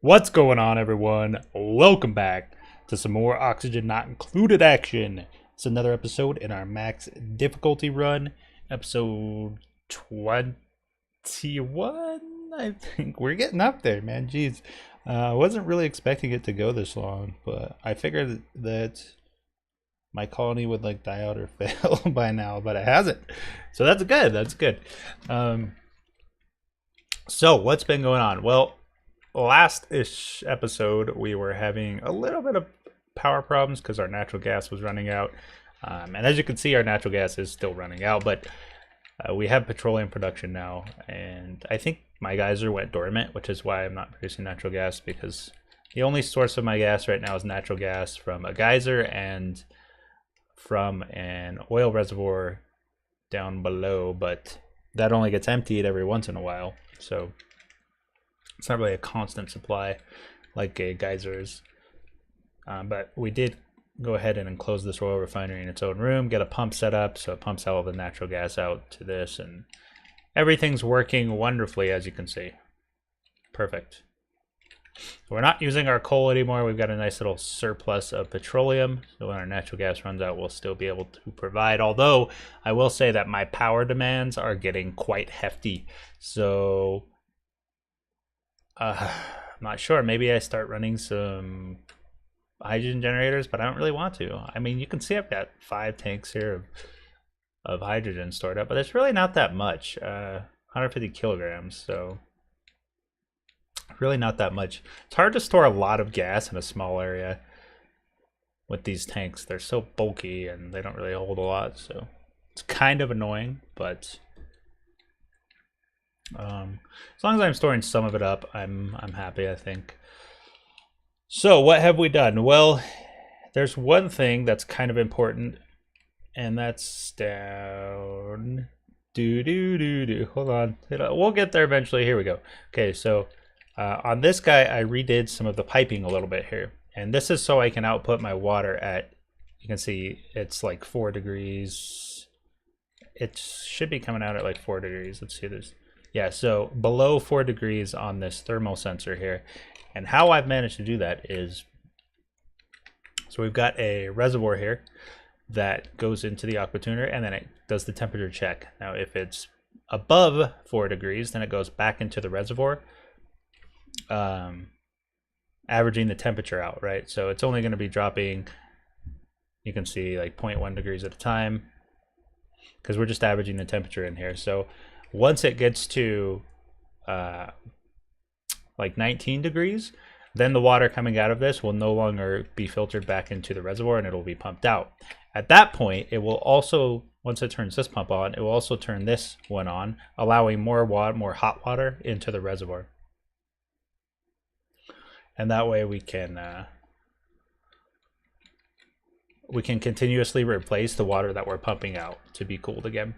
What's going on, everyone? Welcome back to some more Oxygen Not Included action. It's another episode in our max difficulty run, episode 21. I think we're getting up there, man. Jeez, I wasn't really expecting it to go this long, but I figured that my colony would like die out or fail by now, but it hasn't. So that's good. That's good. So what's been going on? Well, last-ish episode, we were having a little bit of power problems because our natural gas was running out. And as you can see, our natural gas is still running out, but we have petroleum production now. And I think my geyser went dormant, which is why I'm not producing natural gas, because the only source of my gas right now is natural gas from a geyser and from an oil reservoir down below, but that only gets emptied every once in a while. So it's not really a constant supply like a geyser is. But we did go ahead and enclose this oil refinery in its own room, get a pump set up so it pumps all the natural gas out to this, and everything's working wonderfully, as you can see. Perfect. We're not using our coal anymore. We've got a nice little surplus of petroleum, so when our natural gas runs out, we'll still be able to provide. Although I will say that my power demands are getting quite hefty, so I'm not sure. Maybe I start running some hydrogen generators, but I don't really want to. I mean, you can see I've got 5 tanks here of hydrogen stored up, but it's really not that much. 150 kilograms, so really not that much. It's hard to store a lot of gas in a small area with these tanks. They're so bulky and they don't really hold a lot, so it's kind of annoying, but as long as I'm storing some of it up, I'm happy, I think. So what have we done? Well, there's one thing that's kind of important, and that's down. Hold on. We'll get there eventually. Here we go. Okay, so on this guy, I redid some of the piping a little bit here. And this is so I can output my water at, you can see it's like 4 degrees. It should be coming out at like 4 degrees. Let's see this. Yeah, so below 4 degrees on this thermal sensor here. And how I've managed to do that is, so we've got a reservoir here that goes into the aqua tuner, and then it does the temperature check. Now, if it's above 4 degrees, then it goes back into the reservoir, averaging the temperature out, right? So it's only going to be dropping, you can see like 0.1 degrees at a time, because we're just averaging the temperature in here. So once it gets to like 19 degrees, then the water coming out of this will no longer be filtered back into the reservoir and it'll be pumped out. At that point, it will also, once it turns this pump on, it will also turn this one on, allowing more hot water into the reservoir. And that way we can continuously replace the water that we're pumping out to be cooled again.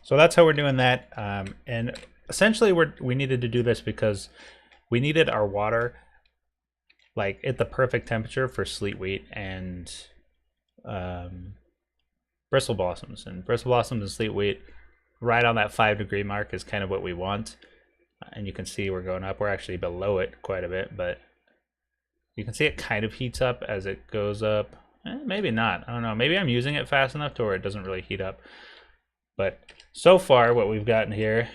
So that's how we're doing that. And essentially we needed to do this because we needed our water like at the perfect temperature for sleet wheat and bristle blossoms. And bristle blossoms and sleet wheat right on that 5 degree mark is kind of what we want. And you can see we're going up. We're actually below it quite a bit, but you can see it kind of heats up as it goes up. Maybe not. I don't know. Maybe I'm using it fast enough to where it doesn't really heat up. But so far what we've gotten here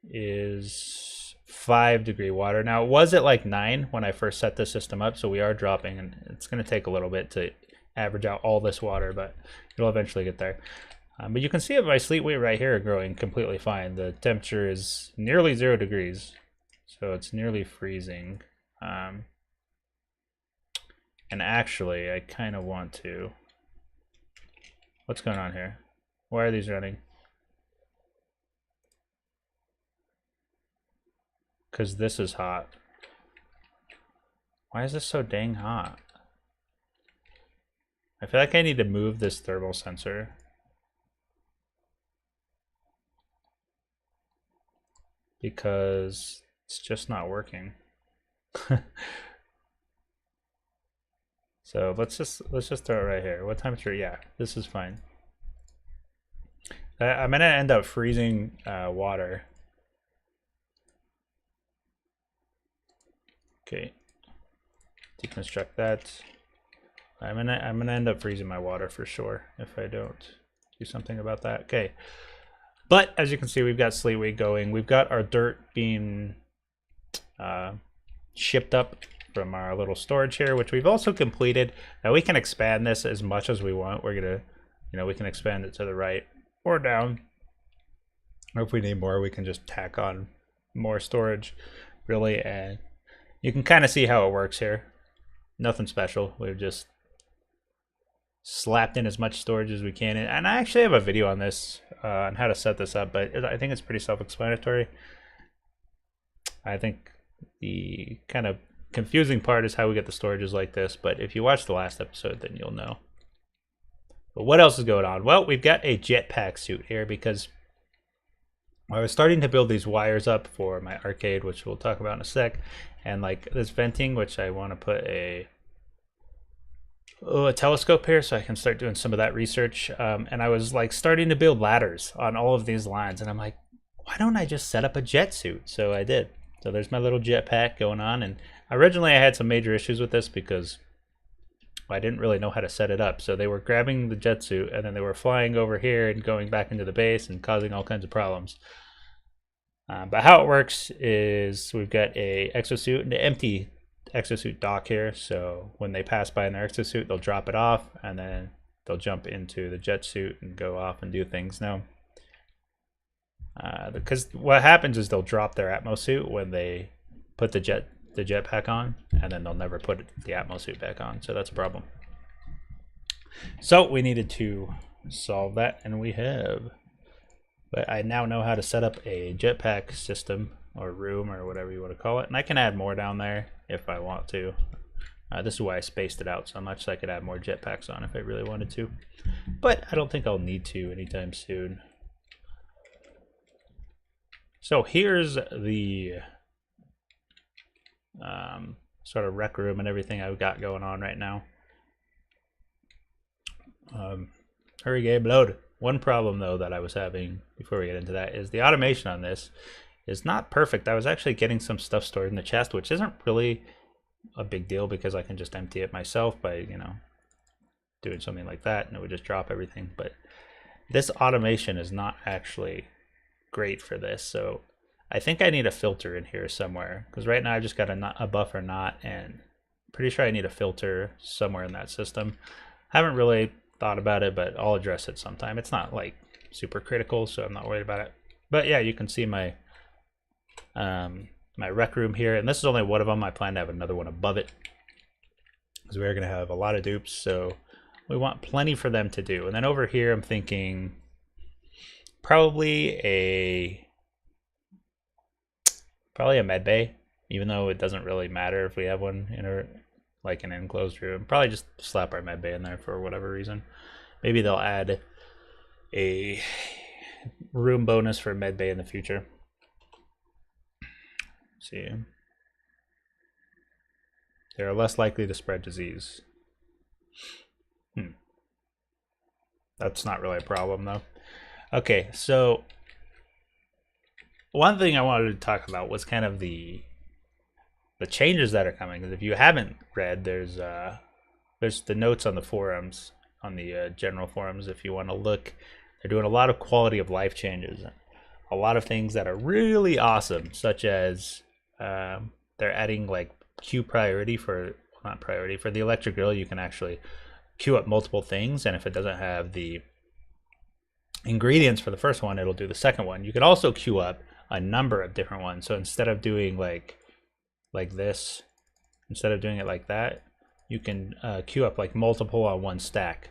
is 5 degree water. Now it was at like 9 when I first set the system up, so we are dropping, and it's going to take a little bit to average out all this water, but it'll eventually get there. But you can see it by sleet wheat right here growing completely fine. The temperature is nearly 0 degrees, so it's nearly freezing. And actually, I kind of want to. What's going on here? Why are these running? Because this is hot. Why is this so dang hot? I feel like I need to move this thermal sensor. Because it's just not working. So let's just throw it right here. What temperature? Yeah, this is fine. I'm gonna end up freezing water Okay, deconstruct that. I'm gonna end up freezing my water for sure if I don't do something about that. Okay, but as you can see, we've got Sleetweed going. We've got our dirt being shipped up from our little storage here, which we've also completed. Now we can expand this as much as we want. We're gonna, we can expand it to the right or down. Or if we need more, we can just tack on more storage, really. And you can kind of see how it works here. Nothing special. We've just slapped in as much storage as we can. And I actually have a video on this, on how to set this up, but I think it's pretty self-explanatory. I think the kind of confusing part is how we get the storages like this, but if you watch the last episode, then you'll know. But what else is going on? Well, we've got a jetpack suit here because I was starting to build these wires up for my arcade, which we'll talk about in a sec, and like this venting, which I want to put a telescope here so I can start doing some of that research. And I was like starting to build ladders on all of these lines, and I'm like, why don't I just set up a jet suit? So I did. So there's my little jetpack going on, and originally I had some major issues with this because I didn't really know how to set it up. So they were grabbing the jet suit and then they were flying over here and going back into the base and causing all kinds of problems. But how it works is we've got a exosuit and an empty exosuit dock here. So when they pass by in their exosuit, they'll drop it off and then they'll jump into the jet suit and go off and do things. Now, because what happens is they'll drop their Atmos suit when they put the jetpack on, and then they'll never put the Atmos suit back on. So that's a problem. So we needed to solve that, and we have. But I now know how to set up a jetpack system or room or whatever you want to call it, and I can add more down there if I want to. This is why I spaced it out so much, so I could add more jetpacks on if I really wanted to. But I don't think I'll need to anytime soon. So here's the sort of rec room and everything I've got going on right now. Hurry, Gabe, load. One problem though that I was having before we get into that is the automation on this is not perfect. I was actually getting some stuff stored in the chest, which isn't really a big deal because I can just empty it myself by, doing something like that, and it would just drop everything. But this automation is not actually great for this, so I think I need a filter in here somewhere, because right now I've just got a buffer knot, and I'm pretty sure I need a filter somewhere in that system. Haven't really thought about it, but I'll address it sometime. It's not like super critical, so I'm not worried about it. But yeah, you can see my my rec room here, and this is only one of them. I plan to have another one above it because we're going to have a lot of dupes, so we want plenty for them to do. And then over here I'm thinking probably a med bay, even though it doesn't really matter if we have one in like an enclosed room. Probably just slap our med bay in there for whatever reason. Maybe they'll add a room bonus for med bay in the future. Let's see, they are less likely to spread disease. That's not really a problem though. Okay, so one thing I wanted to talk about was kind of the changes that are coming. Because if you haven't read, there's the notes on the forums, on the general forums. If you want to look, they're doing a lot of quality of life changes, a lot of things that are really awesome, such as they're adding like queue priority for the electric grill. You can actually queue up multiple things, and if it doesn't have the ingredients for the first one, it'll do the second one. You could also queue up a number of different ones. So instead of doing like this, instead of doing it like that, you can queue up like multiple on one stack.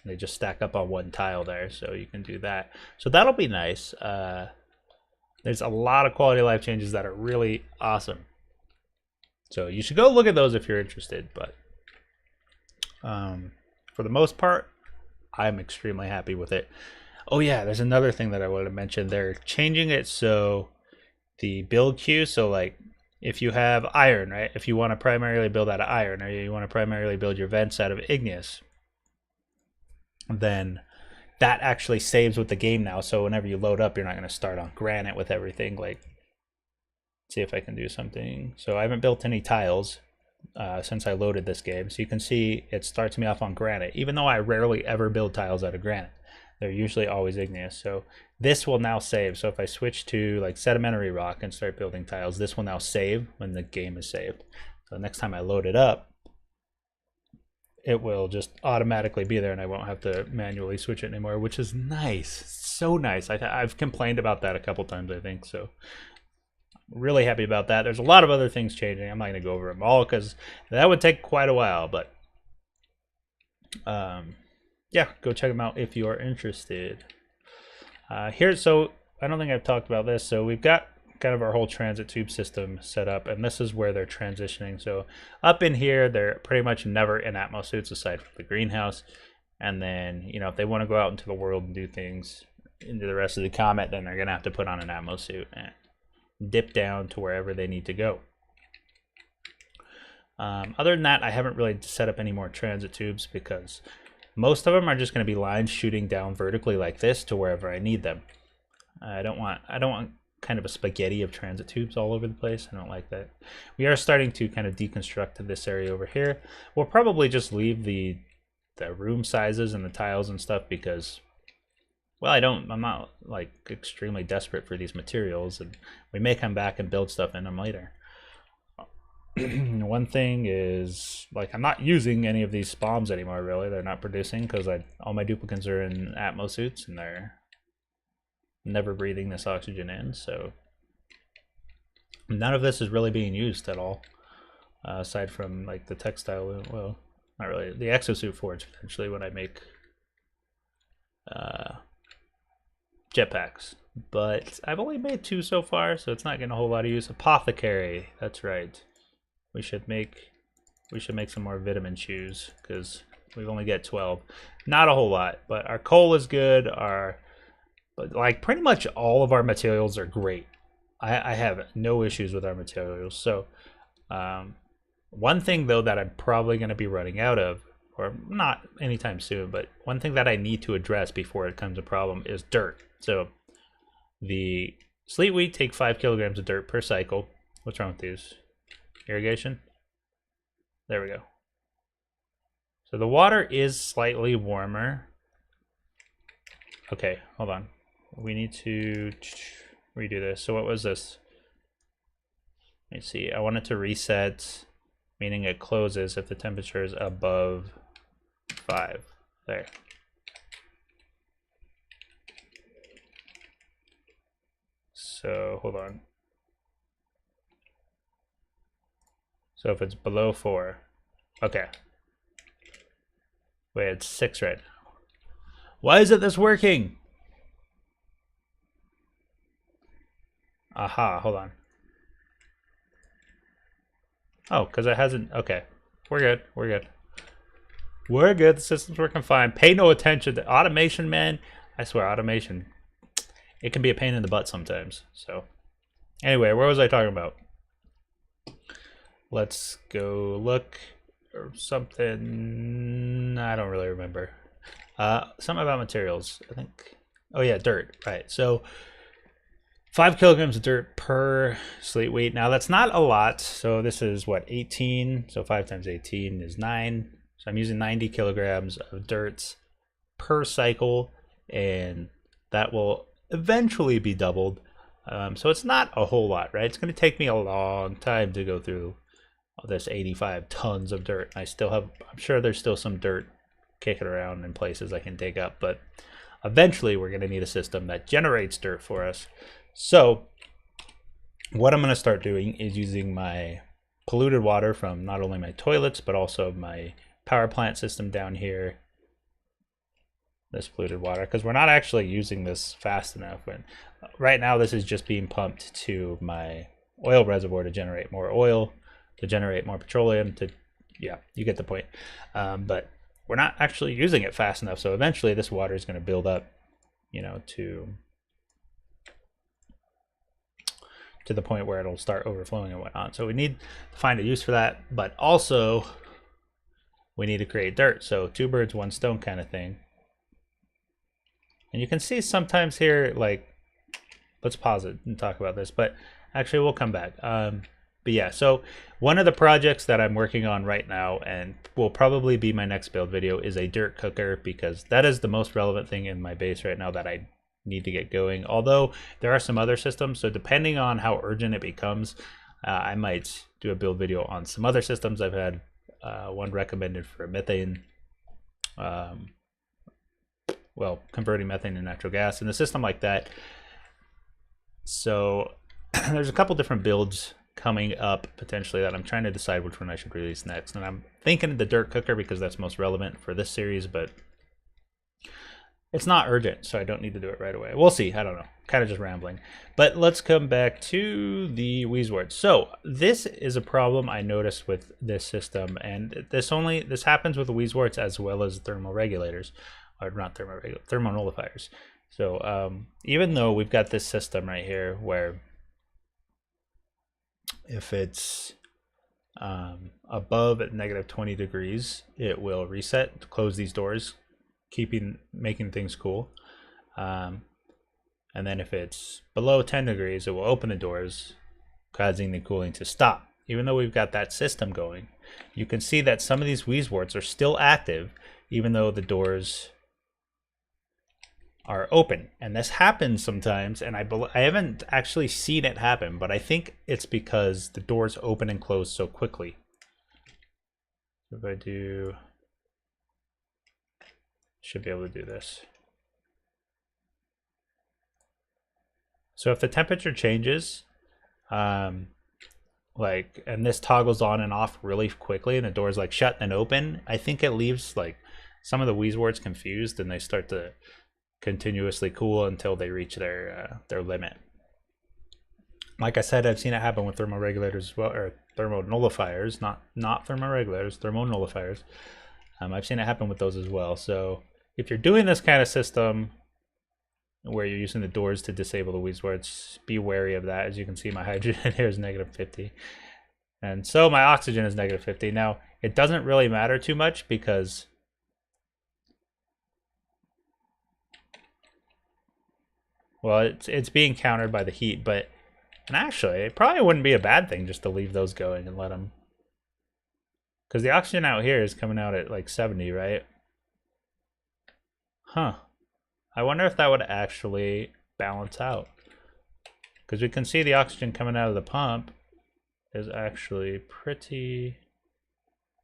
They just stack up on one tile there, so you can do that. So that'll be nice. There's a lot of quality of life changes that are really awesome. So you should go look at those if you're interested. But for the most part, I'm extremely happy with it. Oh yeah, there's another thing that I wanted to mention. They're changing it so the build queue, so like if you have iron, right? If you want to primarily build out of iron, or you want to primarily build your vents out of igneous, then that actually saves with the game now. So whenever you load up, you're not going to start on granite with everything like see if I can do something. So I haven't built any tiles since I loaded this game. So you can see it starts me off on granite, even though I rarely ever build tiles out of granite. They're usually always igneous. So this will now save. So if I switch to like sedimentary rock and start building tiles, this will now save when the game is saved. So next time I load it up, it will just automatically be there and I won't have to manually switch it anymore, which is nice. So nice. I've complained about that a couple times, I think. So really happy about that. There's a lot of other things changing. I'm not going to go over them all because that would take quite a while, but yeah, go check them out if you are interested. Here, so I don't think I've talked about this. So we've got kind of our whole transit tube system set up, and this is where they're transitioning. So up in here, they're pretty much never in Atmos suits aside from the greenhouse. And then, you know, if they want to go out into the world and do things into the rest of the comet, then they're going to have to put on an Atmos suit and dip down to wherever they need to go. Other than that, I haven't really set up any more transit tubes because most of them are just going to be lines shooting down vertically like this to wherever I need them. I don't want kind of a spaghetti of transit tubes all over the place. I don't like that. We are starting to kind of deconstruct this area over here. We'll probably just leave the room sizes and the tiles and stuff because, well, I'm not like extremely desperate for these materials, and we may come back and build stuff in them later. One thing is, like, I'm not using any of these bombs anymore, really. They're not producing because all my duplicates are in Atmos suits and they're never breathing this oxygen in, so none of this is really being used at all, aside from like the textile. Well, not really. The exosuit forge potentially when I make jetpacks, but I've only made 2 so far, so it's not getting a whole lot of use. Apothecary, that's right. We should make some more vitamin shoes because we've only got 12. Not a whole lot, but our coal is good. But like pretty much all of our materials are great. I have no issues with our materials. So one thing though that I'm probably going to be running out of, or not anytime soon, but one thing that I need to address before it becomes a problem is dirt. So the sleet wheat take 5 kilograms of dirt per cycle. What's wrong with these? Irrigation? There we go. So the water is slightly warmer. Okay, hold on. We need to redo this. So what was this? Let me see. I want it to reset, meaning it closes if the temperature is above 5. There. So hold on. So if it's below 4, okay. Wait, it's 6 right now. Why isn't this working? Aha, hold on. Oh, because it hasn't. Okay, we're good. We're good. We're good. The system's working fine. Pay no attention to automation, man. I swear, automation. It can be a pain in the butt sometimes. So, anyway, where was I talking about? Let's go look or something. I don't really remember. Something about materials, I think. Oh yeah, dirt, right. So 5 kilograms of dirt per sleet wheat. Now that's not a lot. So this is what, 18? So 5 times 18 is 9. So I'm using 90 kilograms of dirt per cycle, and that will eventually be doubled. So it's not a whole lot, right? It's going to take me a long time to go through this 85 tons of dirt. I still have, I'm sure there's still some dirt kicking around in places I can dig up, but eventually we're going to need a system that generates dirt for us. So what I'm going to start doing is using my polluted water from not only my toilets but also my power plant system down here, this polluted water, because we're not actually using this fast enough. When right now this is just being pumped to my oil reservoir to generate more oil, to generate more petroleum, to, yeah, you get the point. But we're not actually using it fast enough, so eventually this water is going to build up, you know, to the point where it'll start overflowing and whatnot. So we need to find a use for that, but also we need to create dirt. So 2 birds, 1 stone kind of thing. And you can see sometimes here, like, let's pause it and talk about this, but Actually, we'll come back. But yeah, so one of the projects that I'm working on right now, and will probably be my next build video, is a dirt cooker, because that is the most relevant thing in my base right now that I need to get going. Although there are some other systems, so depending on how urgent it becomes, I might do a build video on some other systems. I've had one recommended for methane, well, converting methane to natural gas, and a system like that. So there's a couple different builds coming up potentially that I'm trying to decide which one I should release next, and I'm thinking the dirt cooker because that's most relevant for this series, but it's not urgent, so I don't need to do it right away. We'll see. I don't know. Kind of just rambling. But let's come back to the Wheezeworts. So this is a problem I noticed with this system, and this happens with the Wheezeworts as well as thermal regulators, or not thermal nullifiers. So even though we've got this system right here where if it's above at -20 degrees, it will reset to close these doors, making things cool. And then if it's below 10 degrees, it will open the doors, causing the cooling to stop. Even though we've got that system going, you can see that some of these Wheezeworts are still active, even though the doors are open. And this happens sometimes, and I haven't actually seen it happen, but I think it's because the doors open and close so quickly. If I do, should be able to do this. So if the temperature changes, and this toggles on and off really quickly, and the door's like shut and open, I think it leaves like some of the Wheezeworts confused, and they start to continuously cool until they reach their limit. Like I said, I've seen it happen with thermal regulators as well, or thermal nullifiers, not thermal regulators, thermal nullifiers. I've seen it happen with those as well. So if you're doing this kind of system where you're using the doors to disable the Wheezeworts, be wary of that. As you can see, my hydrogen here is -50, and so my oxygen is -50. Now it doesn't really matter too much because it's being countered by the heat, and actually it probably wouldn't be a bad thing just to leave those going and let them, because the oxygen out here is coming out at like 70, right? Huh. I wonder if that would actually balance out, because we can see the oxygen coming out of the pump is actually pretty,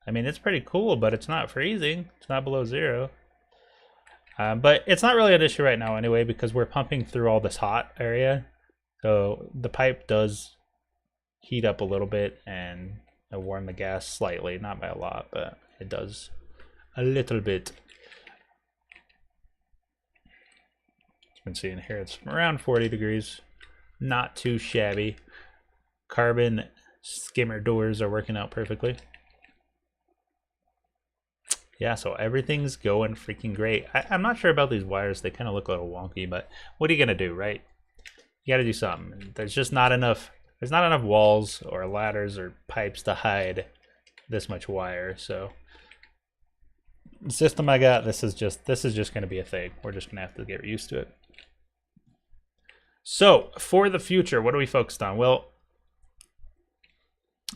I mean, it's pretty cool, but it's not freezing. It's not below 0. But it's not really an issue right now anyway, because we're pumping through all this hot area. So the pipe does heat up a little bit and warm the gas slightly, not by a lot, but it does a little bit. As you can see in here, it's around 40 degrees. Not too shabby. Carbon skimmer doors are working out perfectly. Yeah, so everything's going freaking great. I'm not sure about these wires. They kind of look a little wonky, but what are you going to do, right? You got to do something. There's just not enough. There's not enough walls or ladders or pipes to hide this much wire. So the system I got, this is just going to be a thing. We're just going to have to get used to it. So for the future, what are we focused on? Well,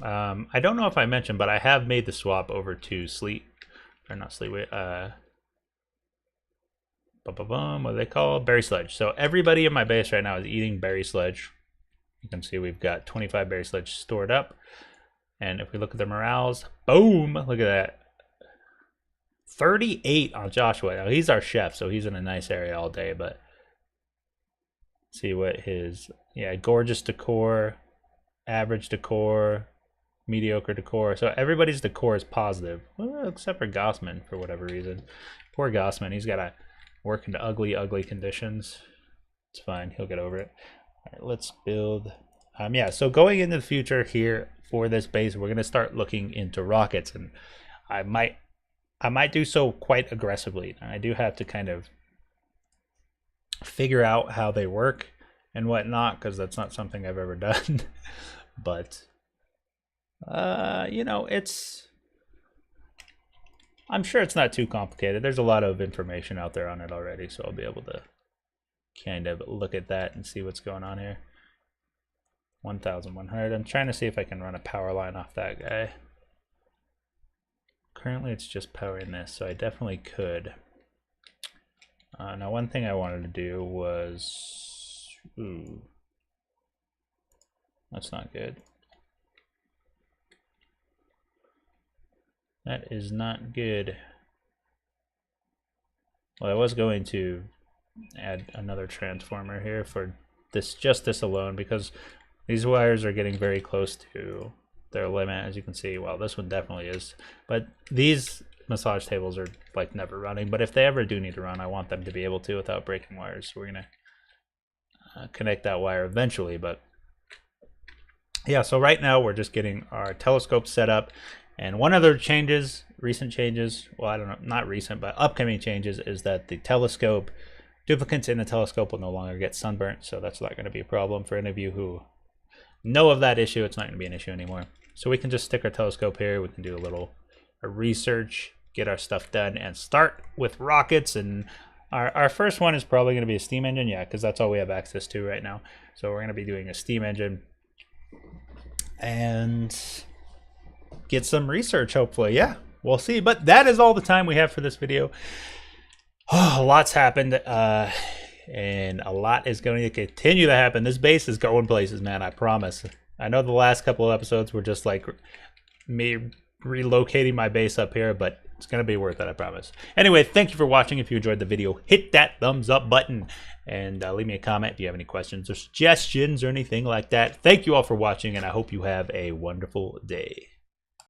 I don't know if I mentioned, but I have made the swap over to Sleet. Or not Sleet, what are they called? Berry Sludge. So everybody in my base right now is eating Berry Sludge. You can see we've got 25 Berry Sludge stored up. And if we look at the morales, boom, look at that. 38 on Joshua. Now he's our chef, so he's in a nice area all day, but see what his, yeah, gorgeous decor, average decor, mediocre decor. So everybody's decor is positive, well, except for Gossman for whatever reason. Poor Gossman, he's got to work into ugly conditions. It's fine, he'll get over it. All right, let's build. Yeah, so going into the future here for this base, we're gonna start looking into rockets, and I might do so quite aggressively. I do have to kind of figure out how they work and whatnot, because that's not something I've ever done. But you know, I'm sure it's not too complicated. There's a lot of information out there on it already, so I'll be able to kind of look at that and see what's going on here. 1,100. I'm trying to see if I can run a power line off that guy. Currently it's just powering this, so I definitely could. Now one thing I wanted to do was... Ooh. That's not good. That is not good. Well, I was going to add another transformer here for this, just this alone, because these wires are getting very close to their limit, as you can see. Well, this one definitely is, but these massage tables are like never running. But if they ever do need to run, I want them to be able to without breaking wires. So we're gonna connect that wire eventually. But yeah, so right now we're just getting our telescope set up. And one of the changes, recent changes, well, I don't know, not recent, but upcoming changes, is that the telescope, duplicates in the telescope will no longer get sunburnt. So that's not going to be a problem for any of you who know of that issue. It's not going to be an issue anymore. So we can just stick our telescope here. We can do a little research, get our stuff done, and start with rockets. And our first one is probably going to be a steam engine. Yeah, because that's all we have access to right now. So we're going to be doing a steam engine and get some research, hopefully. Yeah, we'll see. But that is all the time we have for this video. Oh, lots happened, and a lot is going to continue to happen. This base is going places, man, I promise. I know the last couple of episodes were just like me relocating my base up here, but it's going to be worth it, I promise. Anyway, thank you for watching. If you enjoyed the video, hit that thumbs up button, and leave me a comment if you have any questions or suggestions or anything like that. Thank you all for watching, and I hope you have a wonderful day.